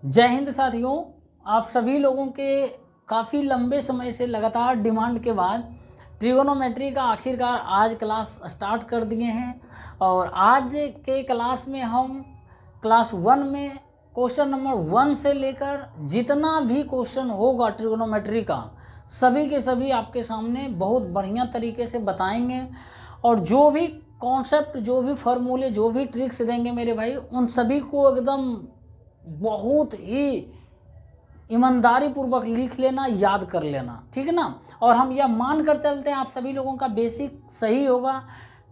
जय हिंद साथियों। आप सभी लोगों के काफ़ी लंबे समय से लगातार डिमांड के बाद ट्रिगोनोमेट्री का आखिरकार आज क्लास स्टार्ट कर दिए हैं। और आज के क्लास में हम क्लास 1 में क्वेश्चन नंबर 1 से लेकर जितना भी क्वेश्चन होगा ट्रिगोनोमेट्री का सभी के सभी आपके सामने बहुत बढ़िया तरीके से बताएंगे। और जो भी कॉन्सेप्ट, जो भी फार्मूले, जो भी ट्रिक्स देंगे मेरे भाई, उन सभी को एकदम बहुत ही ईमानदारी पूर्वक लिख लेना, याद कर लेना, ठीक है ना। और हम यह मान कर चलते हैं आप सभी लोगों का बेसिक सही होगा।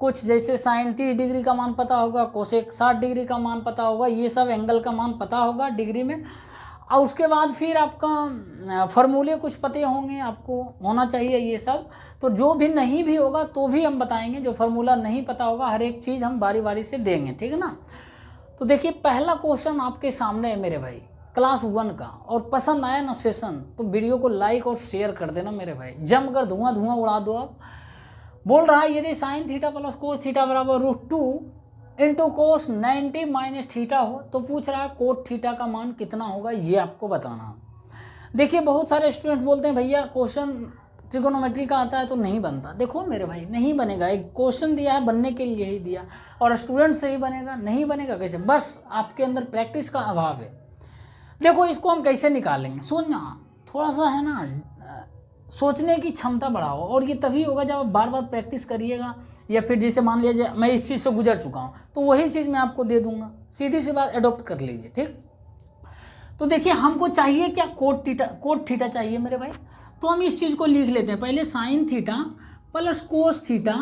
कुछ जैसे साइन 30 डिग्री का मान पता होगा, कोसेक 60 डिग्री का मान पता होगा, ये सब एंगल का मान पता होगा डिग्री में। और उसके बाद फिर आपका फार्मूले कुछ पते होंगे, आपको होना चाहिए ये सब। तो जो भी नहीं भी होगा तो भी हम बताएंगे, जो फार्मूला नहीं पता होगा हर एक चीज़ हम बारी बारी से देंगे, ठीक है ना। तो देखिए पहला क्वेश्चन आपके सामने है मेरे भाई, क्लास 1 का। और पसंद आया ना सेशन तो वीडियो को लाइक और शेयर कर देना मेरे भाई, जमकर धुआं धुआं उड़ा दो। आप बोल रहा है यदि sine theta plus cos theta बराबर √2 इंटू कोस 90 माइनस थीटा हो तो पूछ रहा है कोट थीटा का मान कितना होगा, ये आपको बताना। देखिए बहुत सारे स्टूडेंट बोलते हैं भैया क्वेश्चन ट्रिगोनोमेट्री का आता है तो नहीं बनता। देखो मेरे भाई नहीं बनेगा, एक क्वेश्चन दिया है बनने के लिए ही दिया, और स्टूडेंट से ही बनेगा, नहीं बनेगा कैसे? बस आपके अंदर प्रैक्टिस का अभाव है। देखो इसको हम कैसे निकालेंगे, सोचना थोड़ा सा है ना, सोचने की क्षमता बढ़ाओ। और ये तभी होगा जब आप बार बार प्रैक्टिस करिएगा, या फिर जैसे मान लीजिए मैं इस चीज़ से गुजर चुका हूँ तो वही चीज़ मैं आपको दे दूंगा, सीधी सी बात अडोप्ट कर लीजिए, ठीक। तो देखिए हमको चाहिए क्या, कोट थीटा चाहिए मेरे भाई। तो हम इस चीज़ को लिख लेते हैं पहले, sine theta plus cos theta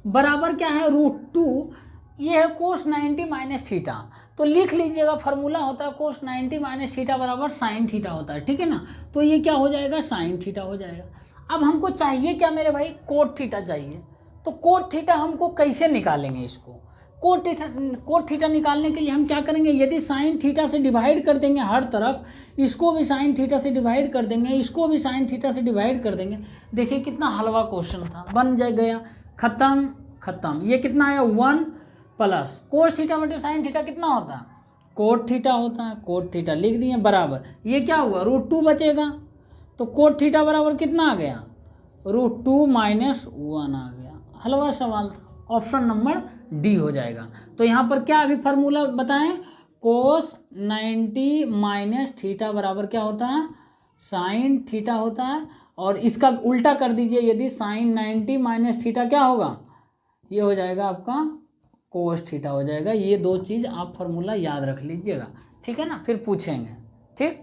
बराबर क्या है √2, ये है कोस 90 माइनस थीटा। तो लिख लीजिएगा फार्मूला होता है कोस 90 माइनस थीटा बराबर साइन थीटा होता है, ठीक है ना। तो ये क्या हो जाएगा, साइन थीटा हो जाएगा। अब हमको चाहिए क्या मेरे भाई, कोट थीटा चाहिए। तो कोट थीटा हमको कैसे निकालेंगे इसको, कोट थीटा निकालने के लिए हम क्या करेंगे, यदि साइन थीटा से डिवाइड कर देंगे हर तरफ, इसको भी साइन थीटा से डिवाइड कर देंगे, इसको भी साइन थीटा से डिवाइड कर देंगे। देखिए कितना हलवा क्वेश्चन था, बन जाए गया, खत्म खत्म। ये कितना आया 1 प्लस कोस थीटा बटे साइन थीटा कितना होता है, कोट थीटा होता है। कोट थीटा लिख दिए बराबर, ये क्या हुआ √2 बचेगा। तो कोट थीटा बराबर कितना आ गया, √2 माइनस 1 आ गया। हलवा सवाल था, ऑप्शन नंबर डी हो जाएगा। तो यहाँ पर क्या अभी फार्मूला बताएं, कोस 90 माइनस थीटा बराबर क्या होता है, साइन थीटा होता है। और इसका उल्टा कर दीजिए, यदि साइन 90 माइनस थीटा क्या होगा, ये हो जाएगा आपका कोस थीटा हो जाएगा। ये दो चीज़ आप फार्मूला याद रख लीजिएगा, ठीक है ना, फिर पूछेंगे, ठीक।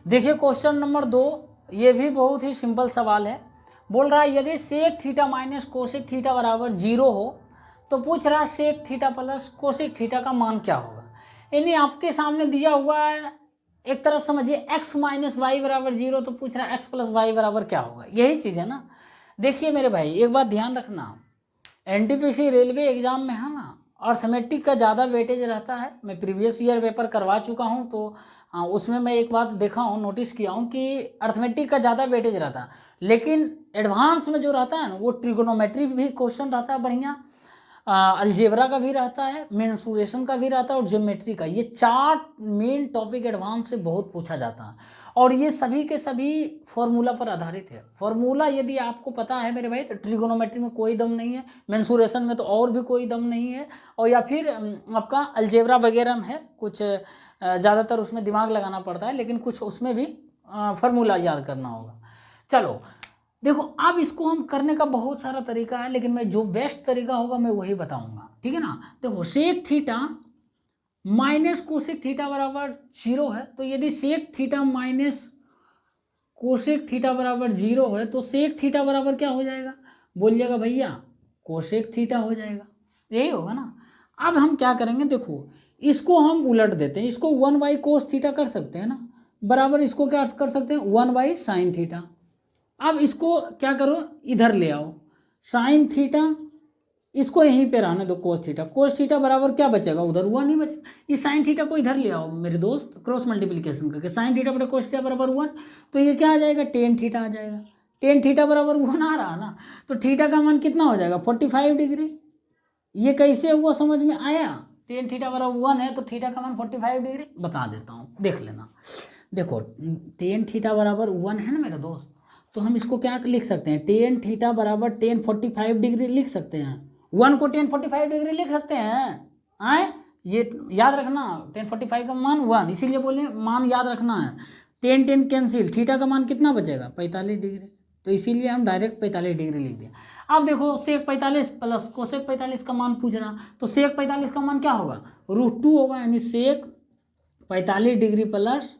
देखिए क्वेश्चन नंबर 2, ये भी बहुत ही सिंपल सवाल है। बोल रहा है यदि sec theta minus cosec theta बराबर 0 हो तो पूछ रहा है sec theta plus cosec theta का मान क्या होगा। यानी आपके सामने दिया हुआ है, एक तरफ समझिए x माइनस वाई बराबर 0, तो पूछ रहा है x प्लस वाई बराबर क्या होगा, यही चीज़ है ना। देखिए मेरे भाई एक बात ध्यान रखना, एनटीपीसी रेलवे एग्जाम में है ना अर्थमेटिक का ज़्यादा वेटेज रहता है। मैं प्रीवियस ईयर पेपर करवा चुका हूँ, तो उसमें मैं एक बात देखा हूँ, नोटिस किया हूँ कि अर्थमेटिक का ज़्यादा वेटेज रहता है। लेकिन एडवांस में जो रहता है ना वो ट्रिगोनोमेट्री भी क्वेश्चन रहता है बढ़िया, अलजेब्रा का भी रहता है, मेंसुरेशन का भी रहता है, और ज्योमेट्री का। ये 4 मेन टॉपिक एडवांस से बहुत पूछा जाता है, और ये सभी के सभी फॉर्मूला पर आधारित है। फॉर्मूला यदि आपको पता है मेरे भाई तो ट्रिगोनोमेट्री में कोई दम नहीं है, मेंसुरेशन में तो और भी कोई दम नहीं है, और या फिर आपका अलजेब्रा वगैरह में है कुछ, ज़्यादातर उसमें दिमाग लगाना पड़ता है, लेकिन कुछ उसमें भी फार्मूला याद करना होगा। चलो देखो अब इसको हम करने का बहुत सारा तरीका है, लेकिन मैं जो बेस्ट तरीका होगा मैं वही बताऊंगा, ठीक है ना। देखो sec theta minus cosec theta बराबर 0 है, तो यदि sec theta minus cosec theta बराबर 0 है तो सेक थीटा बराबर क्या हो जाएगा, बोलिएगा भैया कोसेक थीटा हो जाएगा, यही होगा ना। अब हम क्या करेंगे, देखो इसको हम उलट देते हैं, इसको 1 कोस थीटा कर सकते हैं ना, बराबर इसको क्या कर सकते हैं 1 साइन थीटा। अब इसको क्या करो, इधर ले आओ साइन थीटा, इसको यहीं पे रहने दो कोस थीटा। कोस थीटा बराबर क्या बचेगा, उधर 1 ही बचेगा। इस साइन थीटा को इधर ले आओ मेरे दोस्त, क्रॉस मल्टीप्लिकेशन करके साइन थीटा बटा कोस थीटा बराबर 1, तो ये क्या आ जाएगा, टेन थीटा आ जाएगा। टेन थीटा बराबर 1 आ रहा ना, तो थीटा का मान कितना हो जाएगा 45 डिग्री। ये कैसे हुआ समझ में आया, टेन थीटा बराबर 1 है तो थीटा का मान 45 डिग्री बता देता हूँ, देख लेना। देखो टेन थीटा बराबर 1 है ना मेरा दोस्त, तो हम इसको क्या लिख सकते हैं, टेन थीटा बराबर टेन 45 डिग्री लिख सकते हैं। 1 को टेन 45 डिग्री लिख सकते हैं, आए ये याद रखना, टेन 45 का मान 1, इसीलिए बोले मान याद रखना है। टेन टेन कैंसिल, थीटा का मान कितना बचेगा 45 डिग्री, तो इसीलिए हम डायरेक्ट 45 डिग्री लिख दिया। अब देखो सेक 45 प्लस कोसेक 45 का मान पूछ रहा, तो सेक 45 का मान क्या होगा, √2 होगा, यानी सेक 45 डिग्री प्लस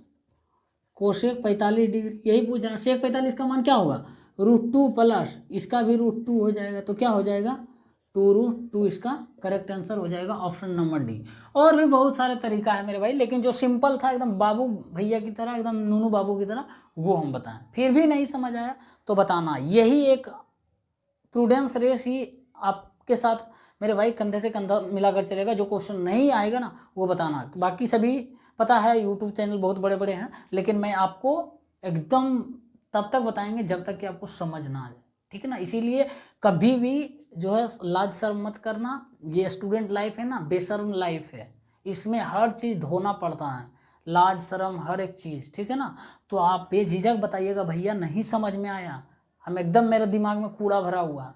कोसेक 45 डिग्री, यही पूछ रहा। सेक 45 का मान क्या होगा, √2 प्लस इसका भी √2 हो जाएगा, तो क्या हो जाएगा 2√2, इसका करेक्ट आंसर हो जाएगा ऑप्शन नंबर डी। और भी बहुत सारे तरीका है मेरे भाई, लेकिन जो सिंपल था एकदम बाबू भैया की तरह, एकदम नूनू बाबू की तरह, वो हम बताएं। फिर भी नहीं समझ आया तो बताना, यही एक प्रूडेंस रेस ही आपके साथ मेरे भाई कंधे से कंधा मिलाकर चलेगा। जो क्वेश्चन नहीं आएगा ना वो बताना, बाकी सभी पता है यूट्यूब चैनल बहुत बड़े बड़े हैं, लेकिन मैं आपको एकदम तब तक बताएंगे जब तक कि आपको समझ ना आ जाए, ठीक है ना। इसीलिए कभी भी जो है लाज शर्म मत करना, ये स्टूडेंट लाइफ है ना, बेशर्म लाइफ है, इसमें हर चीज़ धोना पड़ता है, लाज शर्म हर एक चीज़, ठीक है ना। तो आप बेझिझक बताइएगा भैया नहीं समझ में आया, हम एकदम मेरे दिमाग में कूड़ा भरा हुआ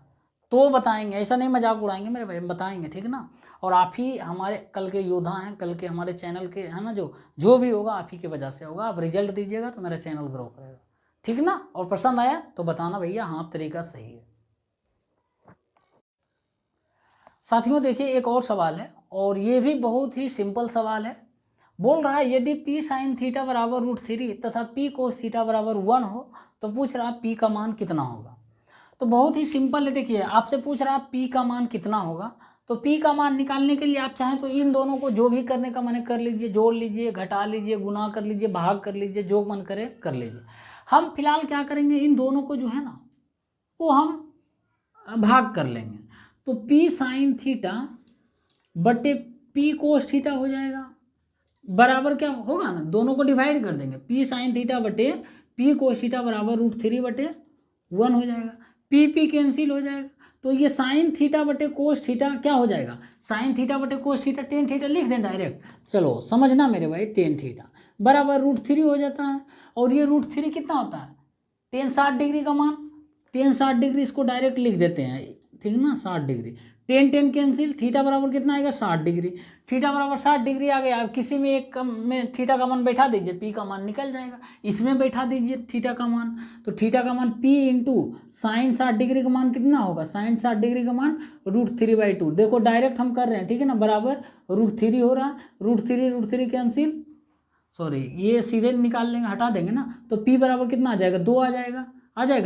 तो बताएंगे, ऐसा नहीं मजाक उड़ाएंगे मेरे भाई, बताएंगे, ठीक है ना। और आप ही हमारे कल के योद्धा हैं, कल के हमारे चैनल के है ना, जो भी होगा आप ही की वजह से होगा। आप रिजल्ट दीजिएगा तो मेरा चैनल ग्रो करेगा, ठीक है ना। और पसंद आया तो बताना भैया हाँ तरीका सही है। साथियों देखिए एक और सवाल है, और ये भी बहुत ही सिंपल सवाल है। बोल रहा है यदि p sin थीटा बराबर √3 तथा p cos थीटा बराबर 1 हो तो पूछ रहा p का मान कितना होगा। तो बहुत ही सिंपल है, देखिए आपसे पूछ रहा p का मान कितना होगा, तो p का मान निकालने के लिए आप चाहें तो इन दोनों को जो भी करने का मन कर लीजिए, जोड़ लीजिए, घटा लीजिए, गुना कर लीजिए, भाग कर लीजिए, जो मन करे कर लीजिए। हम फिलहाल क्या करेंगे, इन दोनों को जो है ना वो हम भाग कर लेंगे, तो p sin थीटा बटे p cos थीटा हो जाएगा, बराबर क्या होगा ना, दोनों को डिवाइड कर देंगे, p sin थीटा बटे p cos थीटा बराबर √3 बटे 1 हो जाएगा, p कैंसिल हो जाएगा, तो ये साइन थीटा बटे कोस थीटा क्या हो जाएगा, साइन थीटा बटे कोस थीटा टेन थीटा लिख दें डायरेक्ट, चलो समझना मेरे भाई, टेन थीटा बराबर √3 हो जाता है। और ये √3 कितना होता है, टेन 60 डिग्री का मान, टेन 60 डिग्री इसको डायरेक्ट लिख देते हैं, ठीक ना, 60 degree, ten ten cancel, theta बराबर कितना आएगा 60 डिग्री, थीटा बराबर 60 डिग्री आ गया। अब किसी में एक में थीटा का मान बैठा दीजिए, पी का मान निकल जाएगा, इसमें बैठा दीजिए थीटा का मान, तो थीटा का मान p इंटू साइन 60 डिग्री का मान कितना होगा, साइन 60 डिग्री का मान √3/2, देखो डायरेक्ट हम कर रहे हैं, ठीक है ना, बराबर √3 हो रहा है, √3 कैंसिल, सॉरी ये सीधे निकाल लेंगे, हटा देंगे ना, तो p बराबर कितना आ जाएगा 2 आ जाएगा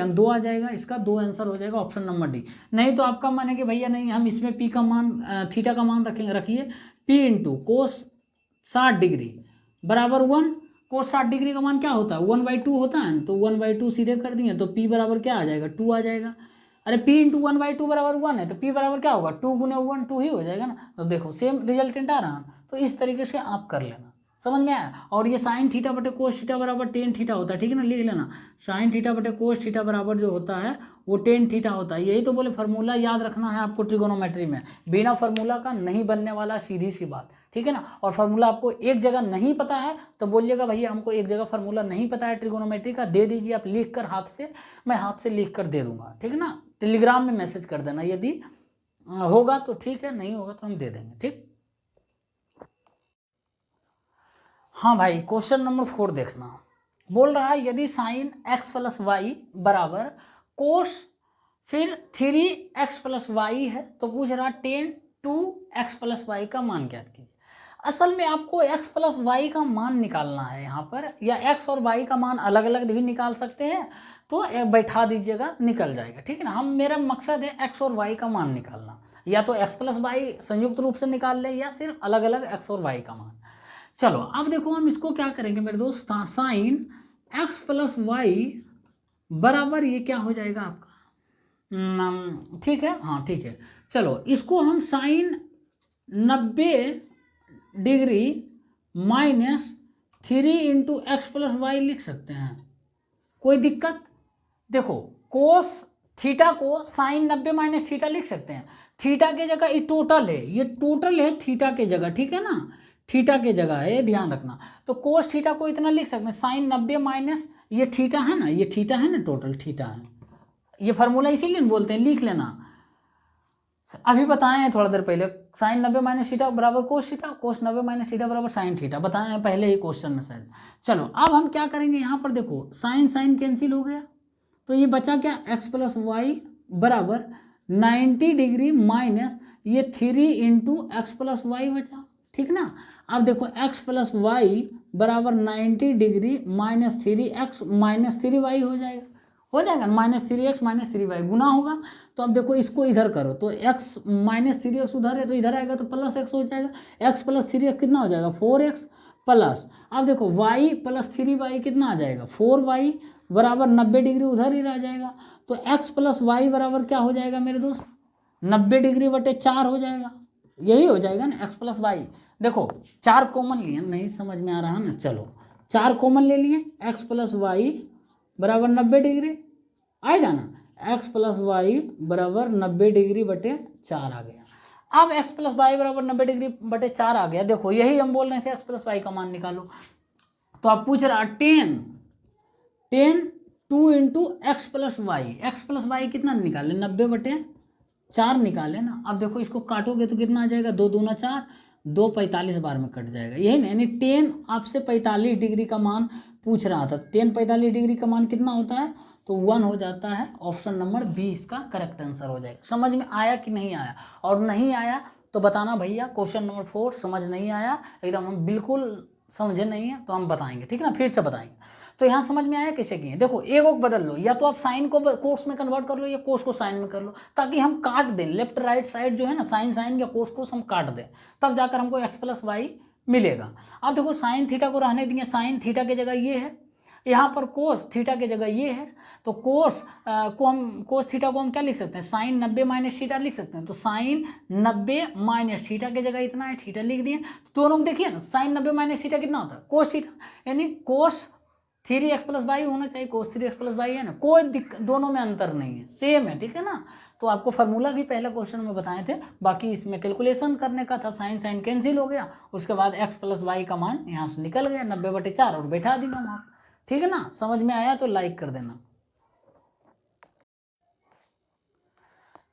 2 आ जाएगा, इसका 2 आंसर हो जाएगा ऑप्शन नंबर डी। नहीं तो आपका मन है कि भैया नहीं हम इसमें p का मान थीटा का मान रखेंगे, रखिए p इंटू कोस 60 डिग्री बराबर 1, कोस 60 डिग्री का मान क्या होता है 1/2 होता है, तो 1/2 सीधे कर दिए, तो p बराबर क्या आ जाएगा 2 आ जाएगा। अरे p इंटू 1/2 बराबर 1 है, तो p बराबर क्या होगा 2 गुने 1 2 ही हो जाएगा ना, तो देखो सेम रिजल्टेंट आ रहा है। तो इस तरीके से आप कर लेना, समझ में आया। और ये साइन थीटा बटे कोस थीटा बराबर टेन थीटा होता है, ठीक है ना, लिख लेना, साइन थीटा बटे कोस थीटा बराबर जो होता है वो टेन थीटा होता है। यही तो बोले फार्मूला याद रखना है आपको ट्रिगोनोमेट्री में, बिना फार्मूला का नहीं बनने वाला, सीधी सी बात, ठीक है ना। और फार्मूला आपको एक जगह नहीं पता है तो बोलिएगा भैया हमको एक जगह फार्मूला नहीं पता है ट्रिगोनोमेट्री का, दे दीजिए आप लिख कर हाथ से, मैं हाथ से लिख कर दे दूंगा, ठीक है ना। टेलीग्राम में मैसेज कर देना, यदि होगा तो ठीक है, नहीं होगा तो हम दे देंगे, ठीक। हाँ भाई क्वेश्चन नंबर 4 देखना, बोल रहा है यदि साइन x + y बराबर कोस फिर 3x + y है तो पूछ रहा टेन 2x + y का मान ज्ञात कीजिए। असल में आपको x + y का मान निकालना है यहाँ पर, या x और y का मान अलग अलग भी निकाल सकते हैं, तो बैठा दीजिएगा निकल जाएगा, ठीक है ना। हम मेरा मकसद है x और y का मान निकालना, या तो x + y संयुक्त रूप से निकाल ले या सिर्फ अलग अलग x और y का मान। चलो अब देखो हम इसको क्या करेंगे मेरे दोस्त, साइन x + y बराबर ये क्या हो जाएगा आपका, ठीक है, हाँ ठीक है। चलो इसको हम sine 90 degree -3 into x + y लिख सकते हैं, कोई दिक्कत। देखो कोस थीटा को साइन 90 - थीटा लिख सकते हैं, थीटा के जगह ये टोटल है, ये टोटल है थीटा के जगह, ठीक है ना, थीटा के जगह है, ये ध्यान रखना। तो कोस थीटा को इतना लिख सकते हैं, साइन 90 माइनस ये थीटा है ना, ये थीटा है ना, टोटल थीटा है, ये फार्मूला इसीलिए बोलते हैं, लिख लेना। अभी बताए हैं थोड़ा देर पहले, साइन 90 माइनस थीटा बराबर कोस थीटा, कोस 90 माइनस थीटा बराबर साइन थीटा, बताए हैं पहले ही क्वेश्चन में शायद। चलो अब हम क्या करेंगे, यहाँ पर देखो साइन साइन कैंसिल हो गया, तो ये बचा क्या, एक्स प्लस वाई बराबर 90 डिग्री माइनस ये 3 इंटू एक्स प्लस वाई बचा, ठीक ना। अब देखो एक्स प्लस वाई बराबर 90 degree minus 3x minus 3y हो जाएगा -3x माइनस 3y गुना होगा। तो अब देखो इसको इधर करो, तो x माइनस 3x उधर है तो इधर आएगा तो प्लस x हो जाएगा, x प्लस 3x कितना हो जाएगा 4x प्लस, अब देखो y प्लस 3y कितना आ जाएगा 4y बराबर 90 डिग्री उधर ही रह जाएगा, तो x प्लस वाई बराबर क्या हो जाएगा मेरे दोस्त 90 डिग्री बटे 4 हो जाएगा, यही हो जाएगा ना x प्लस वाई। देखो 4 कॉमन लिए, नहीं समझ में आ रहा ना, चलो 4 कॉमन ले लिए, x प्लस वाई बराबर 90 डिग्री आएगा ना, x प्लस वाई बराबर 90 डिग्री बटे 4 आ गया। अब x प्लस वाई बराबर 90 डिग्री बटे 4 आ गया, देखो यही हम बोल रहे थे x प्लस वाई का मान निकालो, तो आप पूछ रहा 10 2 इंटू एक्स प्लस वाई कितना निकाले 90 बटे 4 निकाले ना। अब देखो इसको काटोगे तो कितना आ जाएगा 2 दूना 4, 2 45 बार में कट जाएगा, यही ना, यानी 10 आपसे 45 डिग्री का मान पूछ रहा था, 10 45 डिग्री का मान कितना होता है, तो 1 हो जाता है, ऑप्शन नंबर बी इसका करेक्ट आंसर हो जाएगा। समझ में आया कि नहीं आया, और नहीं आया तो बताना भैया क्वेश्चन नंबर 4 समझ नहीं आया, एकदम हम बिल्कुल समझे नहीं है तो हम बताएंगे, ठीक है ना, फिर से बताएंगे। तो यहाँ समझ में आया कैसे किए, देखो एक को बदल लो, या तो आप साइन को कोस में कन्वर्ट कर लो या कोस को साइन में कर लो, ताकि हम काट दें लेफ्ट राइट साइड जो है ना, साइन साइन या कोस कोस हम काट दें, तब जाकर हमको एक्स प्लस वाई मिलेगा। अब देखो साइन थीटा को रहने दिए, साइन थीटा की जगह ये है, यहाँ पर कोस थीटा की जगह ये है, तो कोस थीटा को हम क्या लिख सकते हैं, साइन 90 माइनस थीटा लिख सकते हैं, तो साइन 90 माइनस थीटा की जगह इतना है, थीटा लिख दिए। तो दोनों देखिए ना, साइन 90 माइनस थीटा कितना होता है कोस थीटा, यानी कोस 3x प्लस वाई होना चाहिए, कोस 3x प्लस वाई है ना, कोई दोनों में अंतर नहीं है, सेम है, ठीक है ना। तो आपको फार्मूला भी पहले क्वेश्चन में बताए थे, बाकी इसमें कैलकुलेशन करने का था, साइन साइन कैंसिल हो गया, उसके बाद x प्लस वाई का मान यहाँ से निकल गया 90 बटे 4 और बैठा दिया वहाँ, ठीक है ना। समझ में आया तो लाइक कर देना।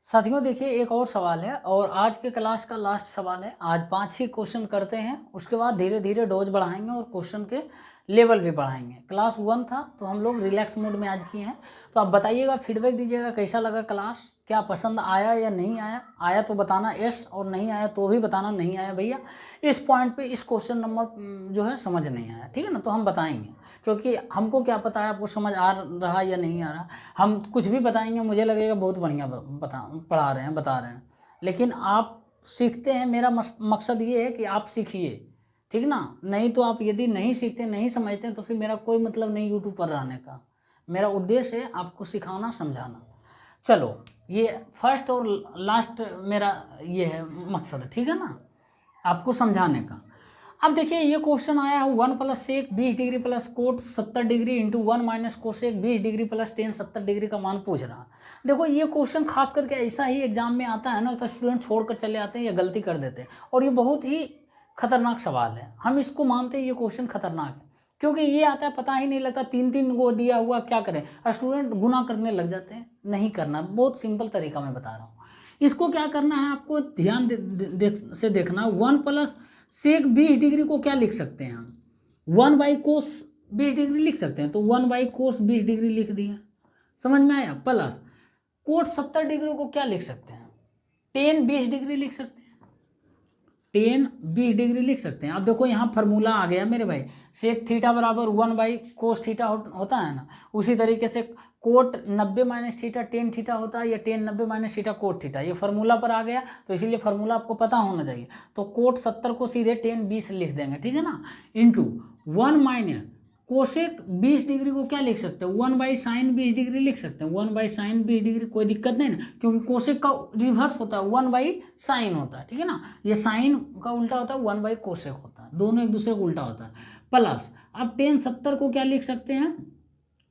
साथियों देखिए एक और सवाल है, और आज के क्लास का लास्ट सवाल है, आज 5 ही क्वेश्चन करते हैं, उसके बाद धीरे धीरे डोज बढ़ाएंगे और क्वेश्चन के लेवल भी बढ़ाएंगे। क्लास 1 था तो हम लोग रिलैक्स मोड में आज किए हैं, तो आप बताइएगा, फीडबैक दीजिएगा कैसा लगा क्लास, क्या पसंद आया या नहीं आया, आया तो बताना यस, और नहीं आया तो भी बताना नहीं आया भैया इस पॉइंट पे इस क्वेश्चन नंबर जो है समझ नहीं आया, ठीक है ना, तो हम बताएंगे, क्योंकि हमको क्या पता है आपको समझ आ रहा या नहीं आ रहा, हम कुछ भी बताएंगे मुझे लगेगा बहुत बढ़िया पढ़ा रहे हैं, बता रहे हैं, लेकिन आप सीखते हैं, मेरा मकसद ये है कि आप सीखिए, ठीक ना, नहीं तो आप यदि नहीं सीखते नहीं समझते तो फिर मेरा कोई मतलब नहीं यूट्यूब पर रहने का, मेरा उद्देश्य है आपको सिखाना समझाना। चलो ये फर्स्ट और लास्ट मेरा ये है मकसद, ठीक है ना, आपको समझाने का। अब देखिए ये क्वेश्चन आया है 1 + sec 20 degree plus coat 70 degree into 1 minus cosec 20 degree plus ten 70 degree का मान पूछ रहा। देखो ये क्वेश्चन खास करके ऐसा ही एग्जाम में आता है ना, तो स्टूडेंट छोड़कर चले आते हैं या गलती कर देते हैं, और ये बहुत ही खतरनाक सवाल है, हम इसको मानते हैं ये क्वेश्चन खतरनाक है, क्योंकि ये आता है पता ही नहीं लगता, 3 गो दिया हुआ क्या करें, स्टूडेंट गुना करने लग जाते हैं, नहीं करना, बहुत सिंपल तरीका मैं बता रहा हूँ। इसको क्या करना है आपको ध्यान से देखना, 1 + sec 20 डिग्री को क्या लिख सकते हैं हम, 1/cos 20 डिग्री लिख सकते हैं, तो 1/cos 20 डिग्री लिख दिया, समझ में आया, प्लस कोट 70 डिग्री को क्या लिख सकते हैं, tan 20 डिग्री लिख सकते हैं, tan 20 डिग्री लिख सकते हैं। अब देखो यहाँ फार्मूला आ गया मेरे भाई, sec थीटा बराबर 1/cos थीटा होता है ना, उसी तरीके से cot 90 minus theta tan theta होता है, या tan 90 minus theta cot theta, ये फार्मूला पर आ गया, तो इसीलिए फार्मूला आपको पता होना चाहिए, तो कोट 70 को सीधे tan 20 लिख देंगे, ठीक है ना, इंटू 1 माइनस कोसेक 20 डिग्री को क्या लिख सकते हैं, 1/sin 20 डिग्री लिख सकते हैं, 1/sin 20 डिग्री, कोई दिक्कत नहीं ना, क्योंकि कोसेक का रिवर्स होता है 1/sin होता है, ठीक है ना, ये साइन का उल्टा होता है 1/कोसेक होता है, दोनों एक दूसरे को उल्टा होता है, प्लस अब tan 70 को क्या लिख सकते हैं,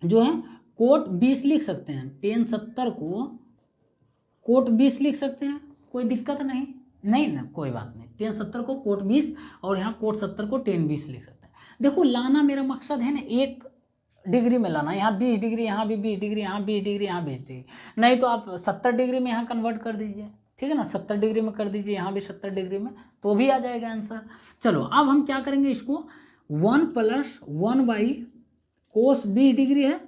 जो है कोट 20 लिख सकते हैं, tan 70 को कोट 20 लिख सकते हैं, कोई दिक्कत नहीं, नहीं ना, कोई बात नहीं। टेन 70 को कोट 20 और यहाँ कोट 70 को टेन 20 लिख सकते हैं। देखो लाना मेरा मकसद है ना 1 डिग्री में लाना, यहाँ 20 डिग्री, यहाँ भी 20 डिग्री, यहाँ 20 डिग्री, यहाँ 20 डिग्री, नहीं तो आप 70 डिग्री में यहाँ कन्वर्ट कर दीजिए, ठीक है ना, 70 डिग्री में कर दीजिए, यहाँ भी 70 डिग्री में, तो भी आ जाएगा आंसर। चलो अब हम क्या करेंगे, इसको 1 + 1 कोस 20 डिग्री है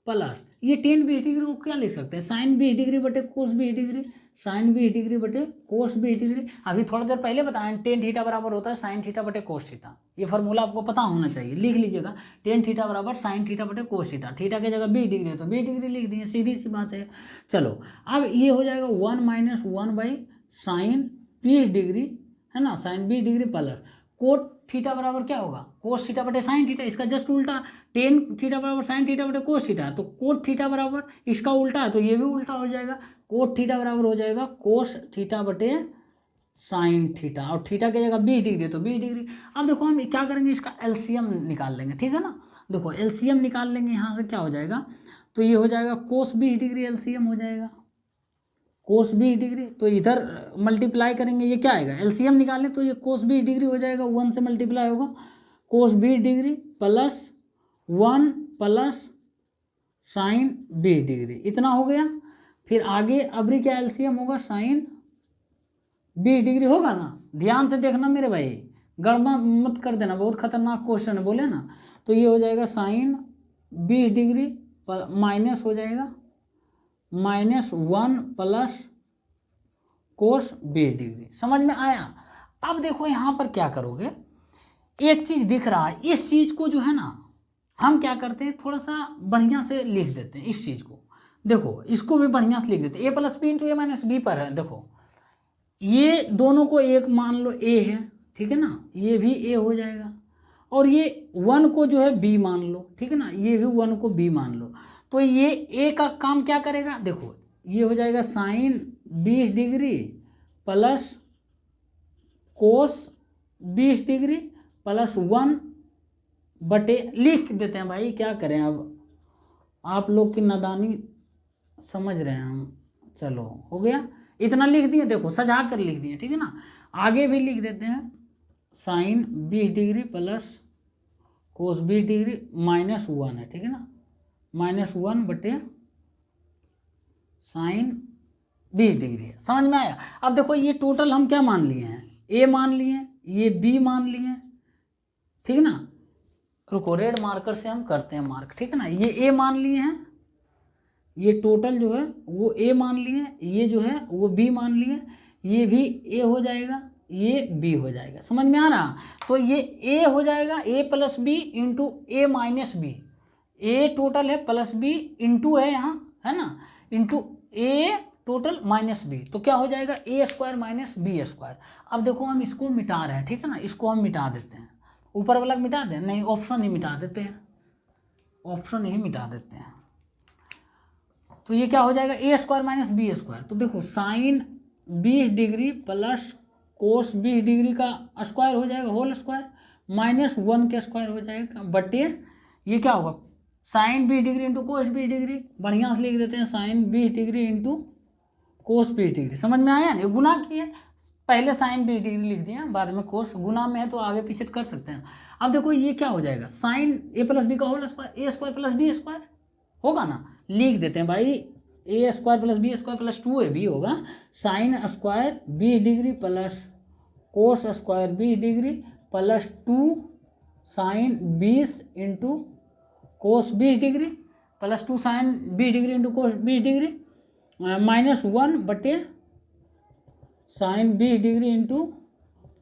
प्लस ये टेन 20 डिग्री को क्या लिख सकते हैं, साइन 20 डिग्री बटे कोस 20 डिग्री, साइन 20 डिग्री बटे कोस 20 डिग्री। अभी थोड़ी देर पहले बताएं टेन थीटा बराबर होता है साइन थीटा बटे कोस थीटा, ये फार्मूला आपको पता होना चाहिए, लिख लीजिएगा। टेन थीटा बराबर साइन थीटा बटे कोस थीटा, थीटा की जगह 20 डिग्री है तो 20 डिग्री लिख दिए, सीधी सी बात है। चलो अब ये हो जाएगा 1 - 1 साइन 20 डिग्री, है ना, sine 20 degree plus cot theta बराबर क्या होगा, कोस थीटा बटे साइन थीटा, इसका जस्ट उल्टा। टेन थीटा बराबर साइन थीटा बटे कोस थीटा, तो कोट थीटा बराबर इसका उल्टा है तो ये भी उल्टा हो जाएगा, कोट थीटा बराबर हो जाएगा कोस थीटा बटे साइन थीटा, और थीटा की जगह 20 डिग्री तो 20 डिग्री। अब देखो हम क्या करेंगे, इसका एलसीएम निकाल लेंगे, ठीक है ना। देखो एलसीएम निकाल लेंगे, यहाँ से क्या हो जाएगा, तो ये हो जाएगा कोस 20 डिग्री एलसीएम हो जाएगा, कोस 20 डिग्री, तो इधर मल्टीप्लाई करेंगे, ये क्या आएगा, एलसीएम निकालें तो ये कोस 20 डिग्री हो जाएगा, 1 से मल्टीप्लाई होगा, कोस 20 degree plus 1 plus sign 20 degree, इतना हो गया। फिर आगे अबरी क्या एलसीएम होगा, साइन 20 डिग्री होगा ना, ध्यान से देखना मेरे भाई, गड़बड़ मत कर देना, बहुत खतरनाक क्वेश्चन है बोले ना। तो ये हो जाएगा साइन 20 डिग्री माइनस हो जाएगा -1 प्लस कोस 20 डिग्री, समझ में आया। अब देखो यहाँ पर क्या करोगे, एक चीज़ दिख रहा है, इस चीज़ को जो है ना हम क्या करते हैं, थोड़ा सा बढ़िया से लिख देते हैं इस चीज़ को। देखो इसको भी बढ़िया से लिख देते हैं, a + b × a - b पर है। देखो ये दोनों को एक मान लो a है, ठीक है ना, ये भी a हो जाएगा, और ये 1 को जो है b मान लो, ठीक है ना, ये भी 1 को b मान लो। तो ये a का काम क्या करेगा, देखो ये हो जाएगा sine 20 degree plus cos 20 degree plus 1 बटे, लिख देते हैं भाई, क्या करें अब, आप लोग की नादानी समझ रहे हैं हम। चलो हो गया, इतना लिख दिए, देखो सजा कर लिख दिए, ठीक है ना। आगे भी लिख देते हैं sine 20 degree plus cos 20 degree -1 है, ठीक है ना, -1 बटे साइन 20 डिग्री है, समझ में आया। अब देखो ये टोटल हम क्या मान लिए हैं, a मान लिए हैं, ये b मान लिए हैं, ठीक है ना। रुको रेड मार्कर से हम करते हैं मार्क, ठीक है ना, ये a मान लिए हैं, ये टोटल जो है वो a मान लिए, ये जो है वो b मान लिए, ये भी a हो जाएगा, ये b हो जाएगा, समझ में आ रहा। तो ये a हो जाएगा a + b into a - b, a total है प्लस b इंटू है यहाँ, है ना, इंटू a टोटल -b, तो क्या हो जाएगा a² - b²। अब देखो हम इसको मिटा रहे हैं, ठीक है ना, इसको हम मिटा देते हैं, ऊपर वाला मिटा दें, नहीं ऑप्शन ही मिटा देते हैं, ऑप्शन ही मिटा देते हैं। तो ये क्या हो जाएगा a² - b²। तो देखो sine 20 degree plus cos 20 degree का स्क्वायर हो जाएगा होल स्क्वायर, -1 के स्क्वायर हो जाएगा बटे, ये क्या होगा sine 20 degree into cos 20 degree, बढ़िया से लिख देते हैं sine 20 degree into cos 20 degree, समझ में आया ना, गुना किए, पहले साइन 20 डिग्री लिख दिया, बाद में कोस, गुना में है तो आगे पीछे कर सकते हैं। अब देखो ये क्या हो जाएगा, साइन a + b का होल स्क्वायर, a² + b² होगा ना, लिख देते हैं भाई, a² + b² + 2ab होगा, sine square 20 degree plus cos square 20 degree plus 2 sine 20 into cos 20 degree plus 2 sine 20 degree into cos 20 degree -1 बटे sine 20 degree into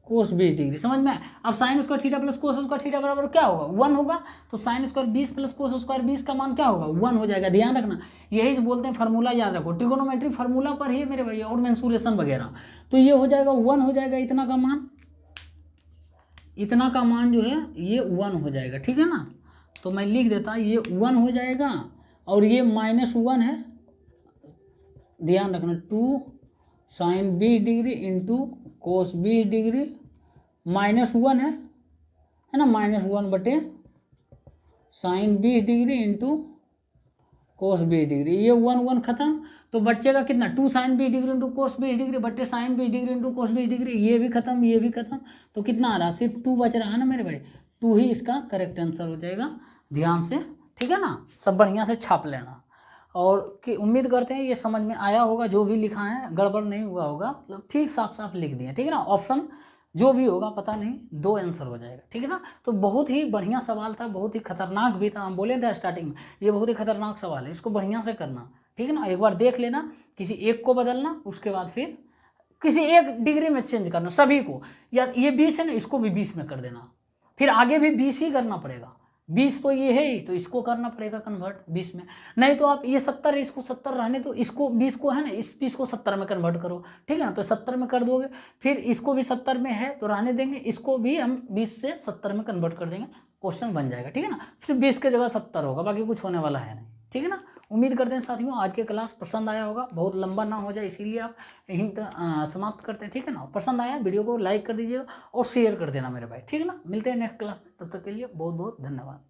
cos 20 degree, समझ में। अब sine square theta plus cos square theta बराबर क्या होगा 1 होगा, तो sine square 20 plus cos square 20 का मान क्या होगा 1 हो जाएगा, ध्यान रखना, यही से बोलते हैं फार्मूला याद रखो, ट्रिगोनोमेट्री फार्मूला पर ही मेरे भैया, और मेंसुरेशन वगैरह। तो ये हो जाएगा 1 हो जाएगा, इतना का मान, इतना का मान जो है ये 1 हो जाएगा, ठीक है ना। तो मैं लिख देता ये 1 हो जाएगा, और ये -1 है, ध्यान रखना, 2 sine 20 degree into cos 20 degree -1 है ना, -1 बटे sine 20 degree into cos 20 degree, ये 1 खत्म। तो बच्चे कितना 2 sine 20 degree into cos 20 degree बट्टे sine 20 degree into cos 20 degree, ये भी खत्म, ये भी खत्म। तो कितना आ रहा, सिर्फ 2 बच रहा है ना मेरे भाई, 2 ही इसका करेक्ट आंसर हो जाएगा। ध्यान से, ठीक है ना, सब बढ़िया से छाप लेना। और कि उम्मीद करते हैं ये समझ में आया होगा, जो भी लिखा है गड़बड़ नहीं हुआ होगा, मतलब ठीक साफ साफ लिख दिया, ठीक है ना। ऑप्शन जो भी होगा पता नहीं 2 आंसर हो जाएगा, ठीक है ना। तो बहुत ही बढ़िया सवाल था, बहुत ही खतरनाक भी था, हम बोले थे स्टार्टिंग में ये बहुत ही खतरनाक सवाल है, इसको बढ़िया से करना, ठीक है ना। एक बार देख लेना, किसी एक को बदलना, उसके बाद फिर किसी एक डिग्री में चेंज करना सभी को, या ये 20 है ना, इसको भी 20 में कर देना, फिर आगे भी 20 ही करना पड़ेगा। 20 तो ये है ही, तो इसको करना पड़ेगा कन्वर्ट 20 में। नहीं तो आप ये 70 है, इसको 70 रहने दो, इसको 20 को है ना, इस 20 को 70 में कन्वर्ट करो, ठीक है ना। तो 70 में कर दोगे, फिर इसको भी 70 में है तो रहने देंगे, इसको भी हम 20 से 70 में कन्वर्ट कर देंगे, क्वेश्चन बन जाएगा, ठीक है ना। फिर 20 की जगह 70 होगा, बाकी कुछ होने वाला है नहीं, ठीक है ना। उम्मीद करते हैं साथियों आज के क्लास पसंद आया होगा, बहुत लंबा ना हो जाए इसीलिए आप यहीं समाप्त करते हैं, ठीक है ना। पसंद आया वीडियो को लाइक कर दीजिएगा और शेयर कर देना मेरे भाई, ठीक है ना। मिलते हैं नेक्स्ट क्लास में, तब तक के लिए बहुत बहुत धन्यवाद।